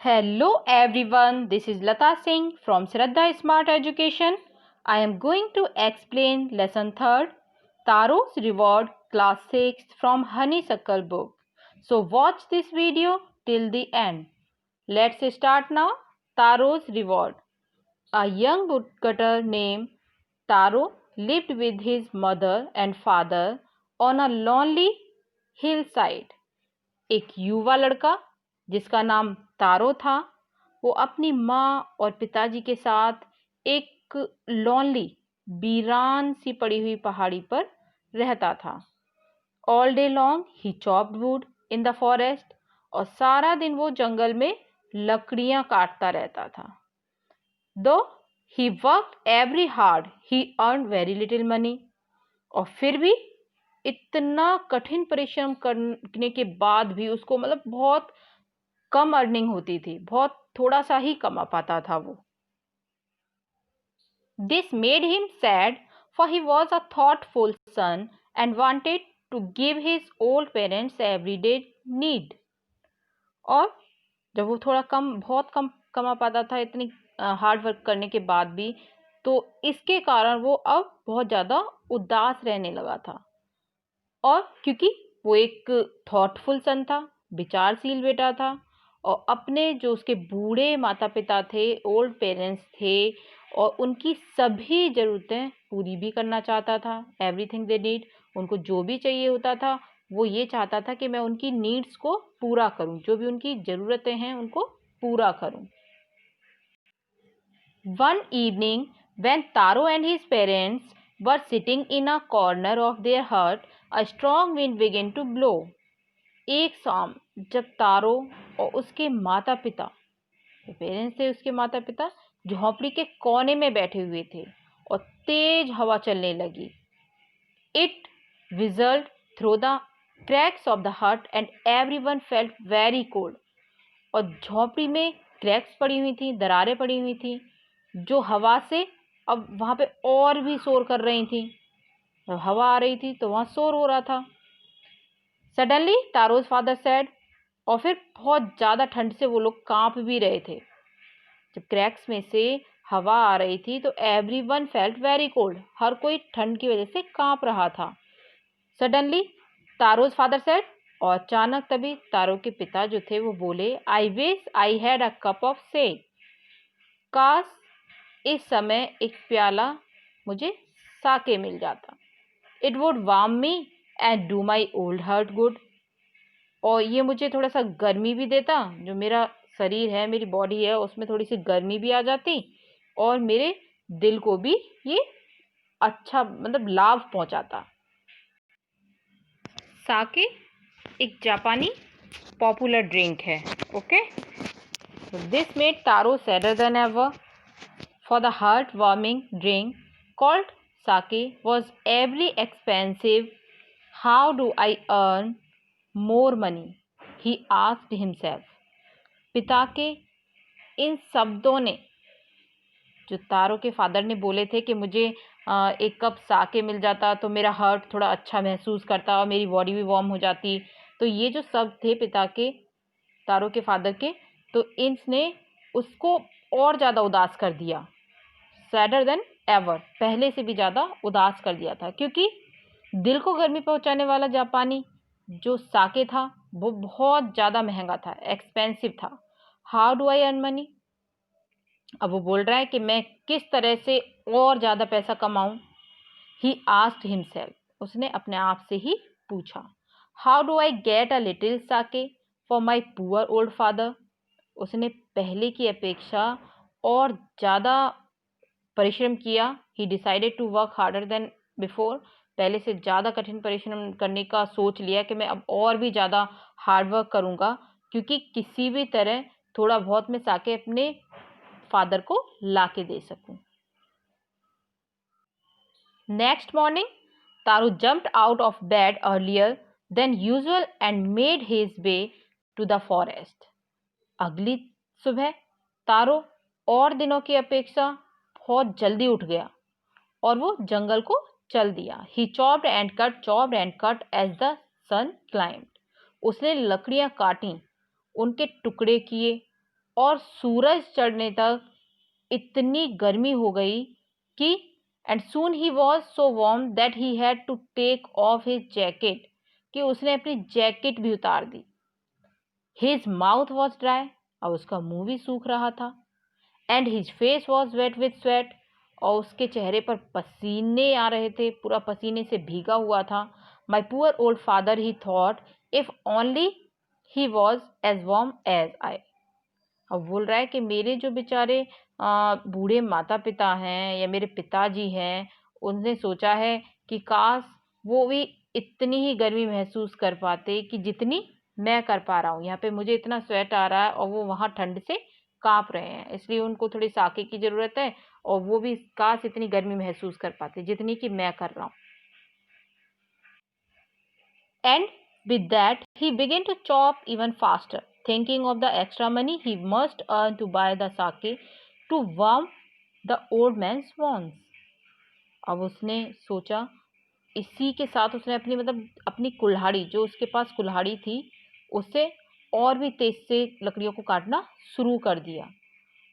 Hello everyone, this is Lata Singh from Shraddha Smart Education. I am going to explain lesson 3rd, Taro's Reward, class 6 from Honeysuckle book. So watch this video till the end. Let's start now. Taro's Reward. A young woodcutter named Taro lived with his mother and father on a lonely hillside. एक युवा लड़का जिसका नाम तारो था, वो अपनी माँ और पिताजी के साथ एक लॉनली वीरान सी पड़ी हुई पहाड़ी पर रहता था। All day long he chopped would in the forest, और सारा दिन वो जंगल में लकड़ियां काटता रहता था। दो he worked every hard he earn very little money, और फिर भी इतना कठिन परिश्रम करने के बाद भी उसको बहुत कम अर्निंग होती थी, बहुत थोड़ा सा ही कमा पाता था वो। This made him sad, for he was a thoughtful son and wanted to give his old parents everyday need. और जब वो बहुत कम कमा पाता था इतनी हार्ड वर्क करने के बाद भी, तो इसके कारण वो अब बहुत ज़्यादा उदास रहने लगा था। और क्योंकि वो एक थॉटफुल सन था, विचारशील बेटा था, और अपने जो उसके बूढ़े माता पिता थे, ओल्ड पेरेंट्स थे, और उनकी सभी ज़रूरतें पूरी भी करना चाहता था। एवरीथिंग दे नीड, उनको जो भी चाहिए होता था वो ये चाहता था कि मैं उनकी नीड्स को पूरा करूं, जो भी उनकी ज़रूरतें हैं उनको पूरा करूं। One evening when Taro and his parents were sitting in a corner of their hut, a strong wind began to blow. एक शाम जब तारो और उसके माता पिता, पेरेंट्स थे उसके माता पिता, झोंपड़ी के कोने में बैठे हुए थे और तेज हवा चलने लगी। It whistled through the cracks of the hut and everyone felt very cold. और झोंपड़ी में क्रैक्स पड़ी हुई थी, दरारें पड़ी हुई थी, जो हवा से अब वहाँ पे और भी शोर कर रही थी। हवा आ रही थी तो वहाँ शोर हो रहा था। सडनली तारोज फादर सेड, और फिर बहुत ज़्यादा ठंड से वो लोग कांप भी रहे थे। जब क्रैक्स में से हवा आ रही थी तो एवरीवन फेल्ट वेरी कोल्ड, हर कोई ठंड की वजह से कांप रहा था। सडनली तारोज फादर सेड, और अचानक तभी तारो के पिता जो थे वो बोले, I wish I had a cup of से, काश इस समय एक प्याला मुझे साके मिल जाता। It would warm me and do my old heart good, और ये मुझे थोड़ा सा गर्मी भी देता, जो मेरा शरीर है, मेरी बॉडी है, उसमें थोड़ी सी गर्मी भी आ जाती, और मेरे दिल को भी ये अच्छा लाभ पहुंचाता। साके एक जापानी पॉपुलर ड्रिंक है। Okay, this made taro sadder then ever, for the heart-warming drink called sake was every expensive. How do I earn more money? He asked himself. पिता के इन शब्दों ने, जो तारो के फादर ने बोले थे कि मुझे एक कप साके मिल जाता तो मेरा हार्ट थोड़ा अच्छा महसूस करता और मेरी बॉडी भी वार्म हो जाती, तो ये जो शब्द थे पिता के, तारो के फादर के, तो इनने उसको और ज़्यादा उदास कर दिया। सैडर देन एवर, पहले से भी ज़्यादा उदास कर दिया था, क्योंकि दिल को गर्मी पहुंचाने वाला जापानी जो साके था वो बहुत ज़्यादा महंगा था, एक्सपेंसिव था। How do I earn money, अब वो बोल रहा है कि मैं किस तरह से और ज़्यादा पैसा कमाऊं। ही आस्क्ड हिमसेल्फ, उसने अपने आप से ही पूछा। How do I get a little sake for my poor old father, उसने पहले की अपेक्षा और ज़्यादा परिश्रम किया। He decided to work harder than before, पहले से ज़्यादा कठिन परिश्रम करने का सोच लिया कि मैं अब और भी ज़्यादा हार्ड वर्क करूँगा, क्योंकि किसी भी तरह थोड़ा बहुत मैं साके अपने फादर को ला के दे सकूँ। Next morning Taro jumped out of bed earlier than usual and made his way to the forest. अगली सुबह तारो और दिनों की अपेक्षा बहुत जल्दी उठ गया और वो जंगल को चल दिया। He chopped and cut as the sun climbed, उसने लकड़ियां काटी, उनके टुकड़े किए, और सूरज चढ़ने तक इतनी गर्मी हो गई कि and soon he was so warm that he had to take off his jacket, कि उसने अपनी जैकेट भी उतार दी। हिज माउथ वॉज ड्राई, और उसका मुंह भी सूख रहा था। And his face was wet with sweat, और उसके चेहरे पर पसीने आ रहे थे, पूरा पसीने से भीगा हुआ था। My poor old father he thought if only he was as warm as I. अब बोल रहा है कि मेरे जो बेचारे बूढ़े माता पिता हैं या मेरे पिताजी हैं, उनने सोचा है कि काश वो भी इतनी ही गर्मी महसूस कर पाते कि जितनी मैं कर पा रहा हूँ। यहाँ पे मुझे इतना स्वेट आ रहा है और वो वहाँ ठंड से कांप रहे हैं, इसलिए उनको थोड़ी साके की ज़रूरत है, और वो भी काश इतनी गर्मी महसूस कर पाते जितनी कि मैं कर रहा हूँ। And with that, he began to chop even faster, thinking of the extra money he must earn to buy the sake to warm the old man's wounds. अब उसने सोचा, इसी के साथ उसने अपनी अपनी कुल्हाड़ी, जो उसके पास कुल्हाड़ी थी, उससे और भी तेज से लकड़ियों को काटना शुरू कर दिया।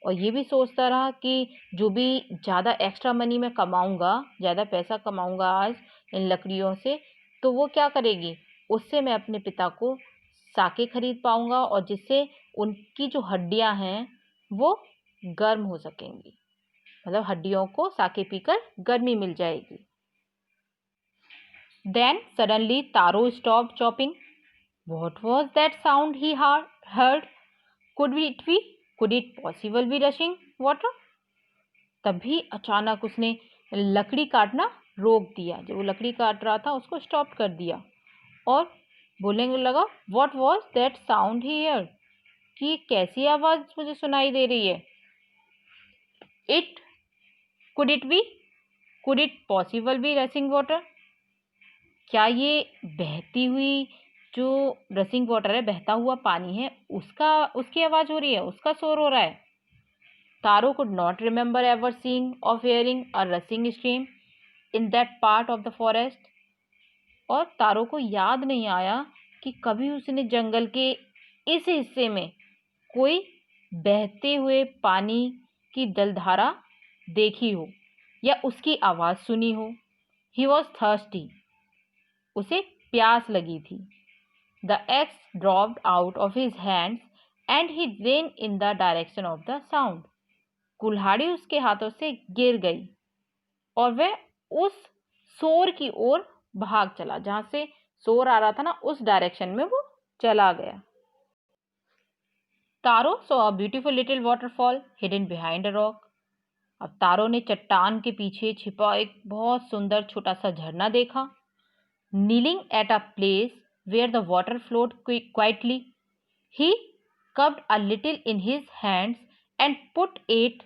और ये भी सोचता रहा कि जो भी ज़्यादा एक्स्ट्रा मनी मैं कमाऊँगा, ज़्यादा पैसा कमाऊँगा आज इन लकड़ियों से, तो वो क्या करेगी, उससे मैं अपने पिता को साके खरीद पाऊँगा, और जिससे उनकी जो हड्डियाँ हैं वो गर्म हो सकेंगी, मतलब हड्डियों को साके पीकर गर्मी मिल जाएगी। Then suddenly Taro stopped chopping. What was that sound he heard? Could it possibly be rushing water? तभी अचानक उसने लकड़ी काटना रोक दिया। जब वो लकड़ी काट रहा था उसको स्टॉप कर दिया और बोलने लगा, what was that sound here, कि कैसी आवाज मुझे सुनाई दे रही है। It could it possible be rushing water, क्या ये बहती हुई जो रसिंग वाटर है, बहता हुआ पानी है, उसकी आवाज हो रही है, उसका शोर हो रहा है। Taro could not remember ever seeing or hearing a rushing stream in that part of the forest, और तारो को याद नहीं आया कि कभी उसने जंगल के इस हिस्से में कोई बहते हुए पानी की जलधारा देखी हो या उसकी आवाज सुनी हो। ही वॉज थर्स्टी, उसे प्यास लगी थी। The x dropped out of his hands and he ran in the direction of the sound, कुल्हाड़ी उसके हाथों से गिर गई और वह उस शोर की ओर भाग चला, जहां से शोर आ रहा था ना, उस डायरेक्शन में वो चला गया। Taro saw a beautiful little waterfall hidden behind a rock. अब तारो ने चट्टान के पीछे छिपा एक बहुत सुंदर छोटा सा झरना देखा। Kneeling at a place where the water flowed quietly, he cupped a little in his hands and put it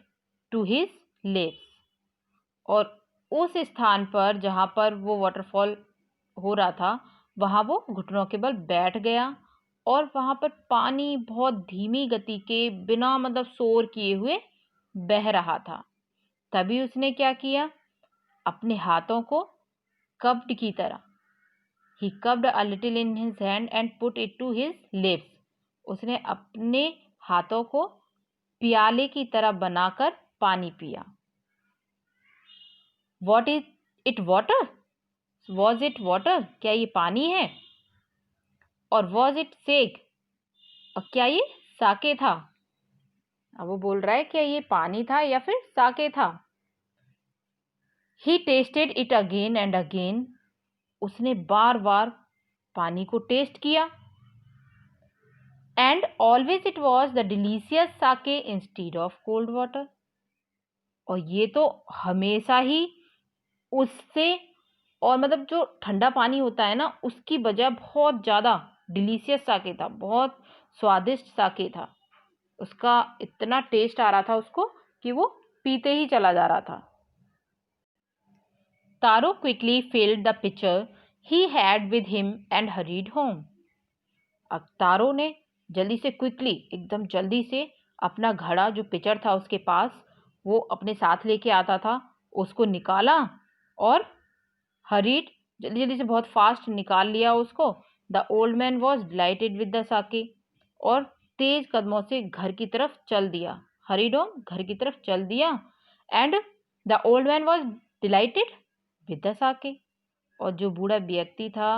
to his lips, और उस स्थान पर जहाँ पर वो वाटरफॉल हो रहा था वहाँ वो घुटनों के बल बैठ गया, और वहाँ पर पानी बहुत धीमी गति के बिना शोर किए हुए बह रहा था। तभी उसने क्या किया, अपने हाथों को कब्ड की तरह, he cupped a little in his hand and put it to his lips, उसने अपने हाथों को प्याले की तरह बनाकर पानी पिया। What is it water? Was it water? क्या ये पानी है? और was it sake? और क्या ये साके था? अब वो बोल रहा है क्या ये पानी था या फिर साके था। He tasted it again and again. उसने बार बार पानी को टेस्ट किया। And always it was the delicious sake instead of cold water. और ये तो हमेशा ही उससे, और जो ठंडा पानी होता है ना, उसकी बजाय बहुत ज़्यादा डिलीशियस साके था, बहुत स्वादिष्ट साके था। उसका इतना टेस्ट आ रहा था उसको कि वो पीते ही चला जा रहा था। Taro quickly filled the pitcher he had with him and hurried home. अब तारो ने जल्दी से, क्विकली, एकदम जल्दी से अपना घड़ा, जो पिक्चर था उसके पास, वो अपने साथ लेके आता था, उसको निकाला और हरीड, जल्दी जल्दी से बहुत फास्ट निकाल लिया उसको। The old man was delighted with the sake, और तेज कदमों से घर की तरफ चल दिया। हरीड होम, घर की तरफ चल दिया। And the old man was delighted with the sake, और जो बूढ़ा व्यक्ति था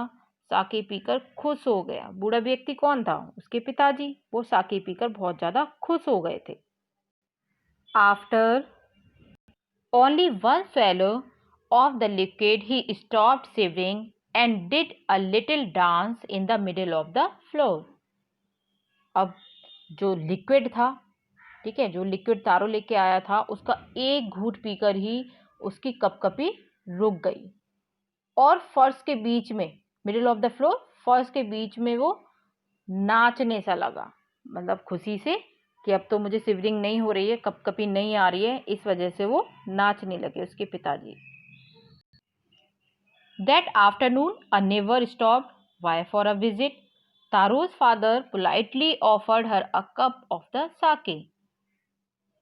साके पीकर खुश हो गया। बूढ़ा व्यक्ति कौन था? उसके पिताजी। वो साके पीकर बहुत ज्यादा खुश हो गए थे। After only one swallow of the liquid, he stopped shivering and did a little dance in the middle of the floor. अब जो लिक्विड था, ठीक है, जो लिक्विड तारो लेके आया था, उसका एक घूंट पीकर ही उसकी कपकपी रुक गई और फर्श के बीच में, मिडिल ऑफ द फ्लोर, फर्श के बीच में वो नाचने सा लगा। मतलब खुशी से कि अब तो मुझे सिवरिंग नहीं हो रही है, कपकपी नहीं आ रही है, इस वजह से वो नाचने लगे उसके पिताजी। That afternoon a neighbor stopped by for a visit. Taro's father politely offered her a cup of the sake.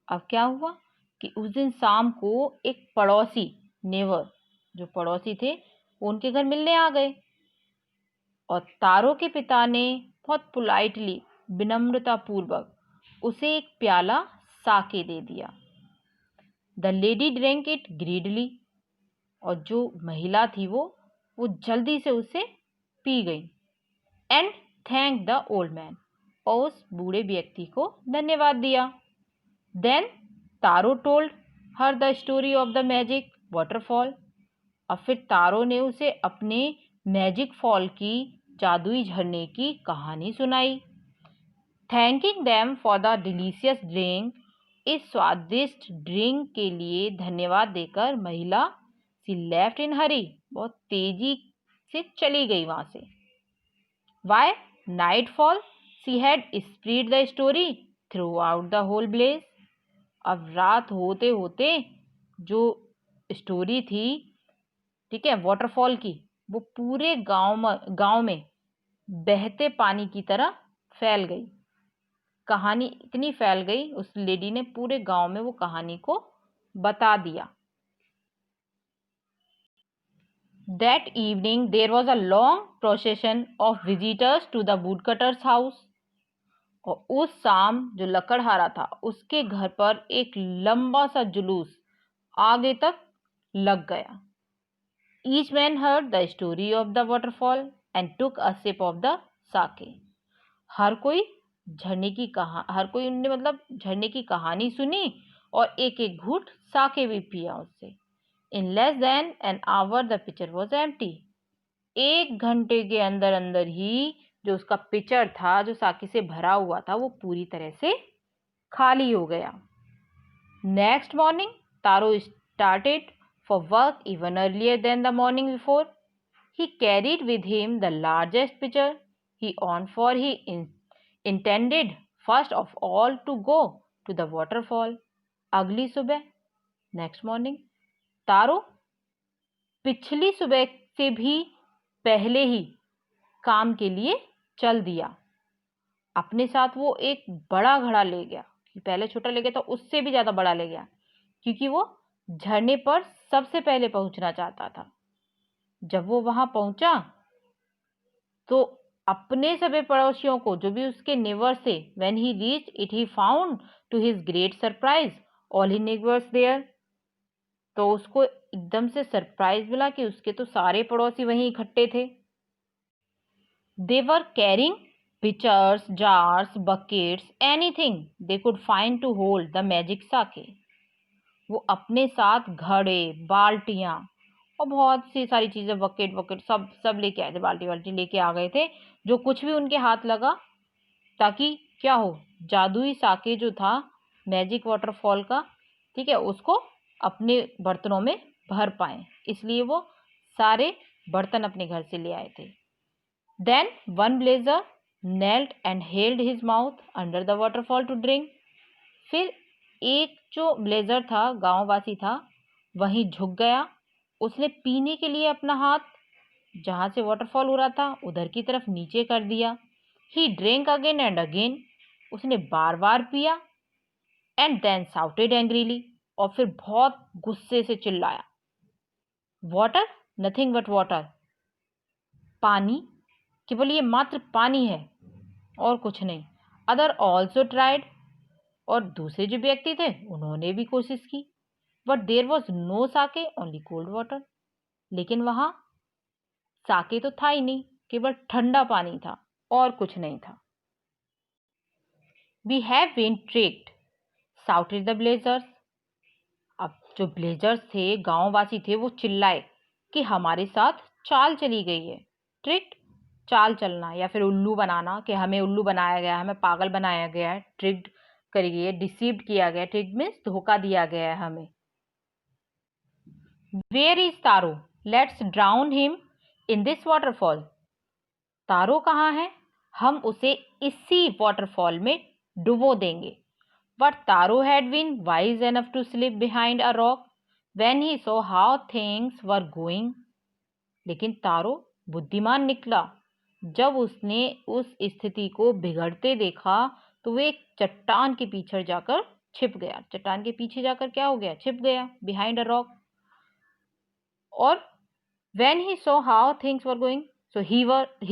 अब क्या हुआ कि उस दिन शाम को एक पड़ोसी, नेवर, जो पड़ोसी थे, वो उनके घर मिलने आ गए और तारो के पिता ने बहुत पोलाइटली, विनम्रता पूर्वक उसे एक प्याला साके दे दिया। The lady drink it greedily, और जो महिला थी वो जल्दी से उसे पी गई। And thank the old man, और उस बूढ़े व्यक्ति को धन्यवाद दिया। Then Taro told her the story of the magic waterfall, और फिर तारो ने उसे अपने मैजिक फॉल की, जादुई झरने की कहानी सुनाई। Thanking them for the delicious drink, इस स्वादिष्ट ड्रिंक के लिए धन्यवाद देकर महिला सी लेफ्ट इन हरी, बहुत तेजी से चली गई वहां से। By nightfall she had spread the story throughout the whole place, अब रात होते होते जो स्टोरी थी, ठीक है, वाटरफॉल की, वो पूरे गांव में बहते पानी की तरह फैल गई। कहानी इतनी फैल गई, उस लेडी ने पूरे गांव में वो कहानी को बता दिया। That evening there was a long procession of visitors to the woodcutter's house. और उस शाम जो लकड़हारा था उसके घर पर एक लंबा सा जुलूस आगे तक लग गया। Each man heard the story of the waterfall and took a sip of the sake. हर कोई उनने मतलब झरने की कहानी सुनी और एक एक घूंट साके भी पिया उससे। In less than an hour the pitcher was empty. एक घंटे के अंदर अंदर ही जो उसका पिचर था, जो साके से भरा हुआ था, वो पूरी तरह से खाली हो गया। Next morning taro started for work even earlier than the morning before. He carried with him the largest pitcher he owned, for he intended first of all to go to the waterfall. अगली सुबह, next morning, तारो पिछली सुबह से भी पहले ही काम के लिए चल दिया। अपने साथ वो एक बड़ा घड़ा ले गया, पहले छोटा ले गया था, उससे भी ज्यादा बड़ा ले गया, क्योंकि वो झरने पर सबसे पहले पहुंचना चाहता था। जब वो वहां पहुंचा तो अपने सभी पड़ोसियों को, जो भी उसके नेबर्स थे, when he reached it he found to his great surprise all he neighbours there, तो उसको एकदम से सरप्राइज मिला कि उसके तो सारे पड़ोसी वहीं इकट्ठे थे। They were carrying pitchers, jars, buckets, anything they could find to hold the magic sake. वो अपने साथ घड़े, बाल्टियां और बहुत सी सारी चीजें, बकेट सब लेके आए थे, बाल्टी लेके आ गए थे, जो कुछ भी उनके हाथ लगा, ताकि क्या हो, जादुई साके जो था मैजिक वाटरफॉल का, ठीक है, उसको अपने बर्तनों में भर पाए, इसलिए वो सारे बर्तन अपने घर से ले आए थे। Then one villager knelt and held his mouth under the waterfall to drink. फिर एक जो ब्लेजर था, गांववासी था, वहीं झुक गया, उसने पीने के लिए अपना हाथ जहां से वाटरफॉल हो रहा था उधर की तरफ नीचे कर दिया। He drank again and again, उसने बार बार पिया। And then shouted angrily, और फिर बहुत गुस्से से चिल्लाया, वाटर, नथिंग बट वाटर, पानी, केवल ये मात्र पानी है और कुछ नहीं। अदर ऑल्सो ट्राइड, और दूसरे जो व्यक्ति थे उन्होंने भी कोशिश की, but there was no sake, only cold water. लेकिन वहां साके तो था ही नहीं, केवल ठंडा पानी था और कुछ नहीं था। We have been tricked, shouted the villagers. अब जो ब्लेजर्स थे, गांववासी थे, वो चिल्लाए कि हमारे साथ चाल चली गई है। ट्रिक्ड, चाल चलना या फिर उल्लू बनाना, कि हमें उल्लू बनाया गया, हमें पागल बनाया गया है, ट्रिक्ड करी गई है, डिसीव्ड किया गया। ट्रिक्ड मीन्स धोखा दिया गया है हमें। Where is Taro, let's drown him in this waterfall. Taro कहाँ है, हम उसे इसी वाटरफॉल में डुबो देंगे। But Taro had been wise enough to slip behind a rock when he saw how things were going. लेकिन तारो बुद्धिमान निकला, जब उसने उस स्थिति को बिगड़ते देखा तो वह एक चट्टान के पीछे जाकर छिप गया। चट्टान के पीछे जाकर क्या हो गया, छिप गया, behind a rock. और when he saw how things were going, so he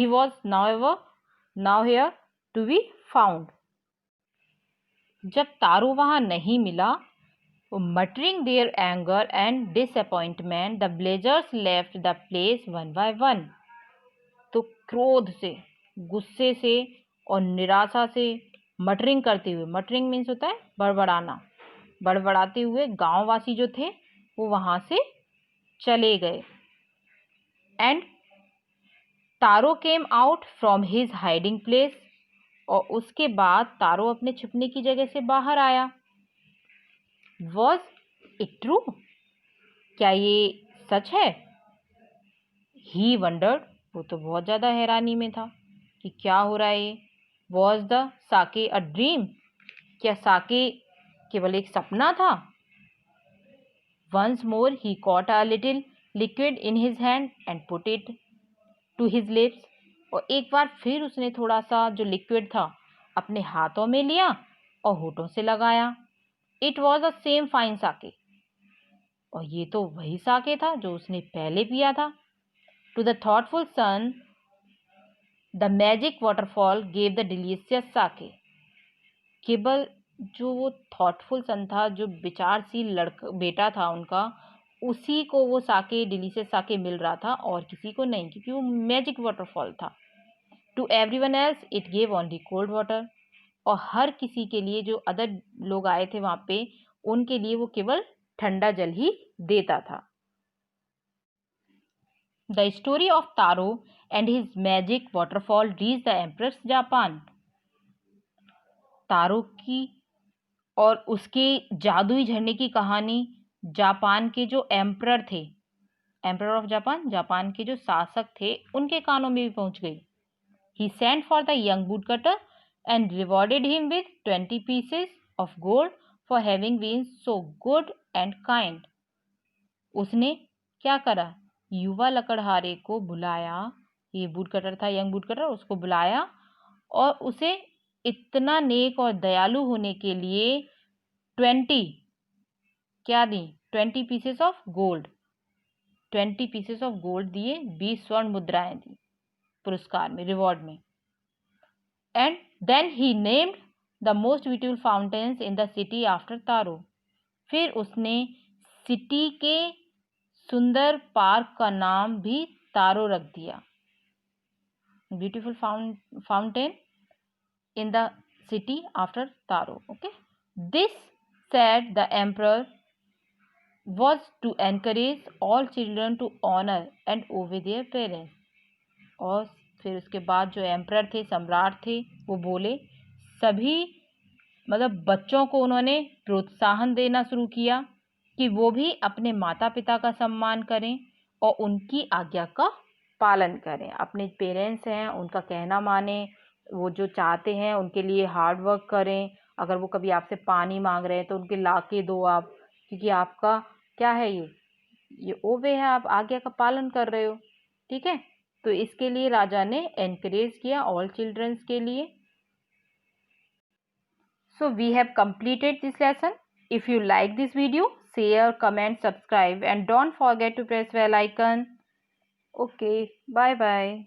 was now here to be found. जब तारो वहां नहीं मिला, muttering their anger and disappointment, the blazers left the place one by one. तो क्रोध से, गुस्से से और निराशा से मटरिंग करते हुए, मटरिंग मीन्स होता है बड़बड़ाना, बड़बड़ाते हुए गांववासी जो थे वो वहां से चले गए। And taro came out from his hiding place, और उसके बाद तारो अपने छुपने की जगह से बाहर आया। वॉज इट ट्रू, क्या ये सच है? ही वंडर्ड, वो तो बहुत ज़्यादा हैरानी में था कि क्या हो रहा है ये। Was the Sakya a dream, क्या साके केवल एक सपना था? Once more he caught a little liquid in his hand and put it to his lips, और एक बार फिर उसने थोड़ा सा जो लिक्विड था अपने हाथों में लिया और होठों से लगाया। It was the same fine sake, और ये तो वही साके था जो उसने पहले पिया था। To the thoughtful son the magic waterfall gave the delicious sake. केवल जो वो थॉटफुल सन था, जो विचारशील लड़का बेटा था उनका, उसी को वो साके, डिलीशियस साके मिल रहा था और किसी को नहीं, क्योंकि वो मैजिक वाटरफॉल था। To everyone else it gave only cold water, और हर किसी के लिए, जो अदर लोग आए थे वहाँ पे, उनके लिए वो केवल ठंडा जल ही देता था। The story of Taro and his magic waterfall reached the Emperor's Japan. तारो की और उसके जादुई झरने की कहानी जापान के जो एम्परर थे, एम्परर ऑफ जापान, जापान के जो शासक थे, उनके कानों में भी पहुंच गई। He sent for the young woodcutter and rewarded him with 20 pieces of gold for having been so good and kind. उसने क्या करा, युवा लकड़हारे को बुलाया, ये वुड कटर था, यंग वुड कटर, उसको बुलाया और उसे इतना नेक और दयालु होने के लिए 20 क्या दी, 20 pieces of gold, 20 pieces of gold दिए, 20 स्वर्ण मुद्राएं दी पुरस्कार में, रिवॉर्ड में। And then he named the most beautiful fountains in the city after Taro. फिर उसने सिटी के सुंदर पार्क का नाम भी तारो रख दिया, beautiful fountain in the city after taro. Okay, this said the emperor was to encourage all children to honor and obey their parents. और फिर उसके बाद जो एम्परर थे, सम्राट थे, वो बोले सभी मतलब बच्चों को उन्होंने प्रोत्साहन देना शुरू किया कि वो भी अपने माता पिता का सम्मान करें और उनकी आज्ञा का पालन करें, अपने पेरेंट्स हैं उनका कहना माने, वो जो चाहते हैं उनके लिए हार्ड वर्क करें। अगर वो कभी आपसे पानी मांग रहे हैं तो उनके ला के दो आप, क्योंकि आपका क्या है, ये ओबे है, आप आज्ञा का पालन कर रहे हो। ठीक है, तो इसके लिए राजा ने एनकरेज किया ऑल चिल्ड्रंस के लिए। So we have completed this lesson. If you like this video, share, comment, subscribe and don't forget to press bell icon. Okay, bye bye.